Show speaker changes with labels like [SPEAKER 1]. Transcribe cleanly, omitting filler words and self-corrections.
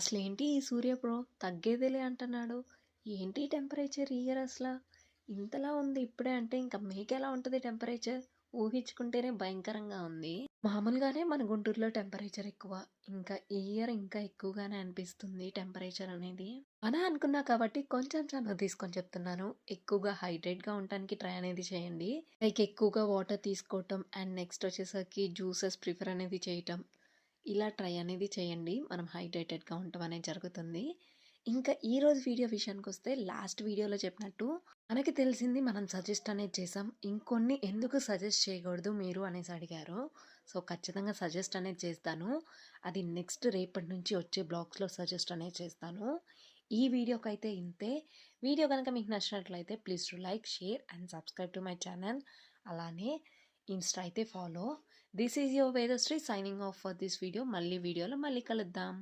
[SPEAKER 1] అసలేంటి ఈ సూర్య బ్రో తగ్గేదేలే అంటున్నాడు. ఏంటి టెంపరేచర్ ఈ ఇయర్ అసల? ఇంతలా ఉంది ఇప్పుడే అంటే ఇంక మీకెలా ఉంటది టెంపరేచర్? ఊహించుకుంటేనే భయంకరంగా ఉంది. మామూలుగానే మన గుంటూరులో టెంపరేచర్ ఎక్కువ. ఇంకా ఈ ఇయర్ ఇంకా ఎక్కువగానే అనిపిస్తుంది టెంపరేచర్ అనేది. అలా అనుకున్నా కాబట్టి కొంచెం చనువు తీసుకొని చెప్తున్నాను. ఎక్కువగా హైడ్రేట్‌గా ఉండటానికి ట్రై అనేది చేయండి. లైక్ ఎక్కువగా వాటర్ తీసుకోవటం అండ్ నెక్స్ట్ వచ్చేసరికి జ్యూసెస్ ప్రిఫర్ అనేది చేయటం. ఇలా ట్రై అనేది చేయండి. మనం హైడ్రేటెడ్‌గా ఉండటం అనేది జరుగుతుంది. ఇంకా ఈరోజు వీడియో విషయానికొస్తే లాస్ట్ వీడియోలో చెప్పినట్టు మనకి తెలిసింది మనం సజెస్ట్ అనేది చేసాం. ఇంకొన్ని ఎందుకు సజెస్ట్ చేయకూడదు మీరు అనేసి అడిగారు. సో, ఖచ్చితంగా సజెస్ట్ అనేది చేస్తాను. అది నెక్స్ట్ రేపటి నుంచి వచ్చే బ్లాగ్స్‌లో సజెస్ట్ అనేది చేస్తాను. ఈ వీడియోకైతే ఇంతే. వీడియో గనక మీకు నచ్చినట్లయితే please do like, share and subscribe to my channel. అలానే ఇన్‌స్టా అయితే follow. This is your Vedasri signing off for this video. మళ్ళీ వీడియోలో మళ్ళీ కలుద్దాం.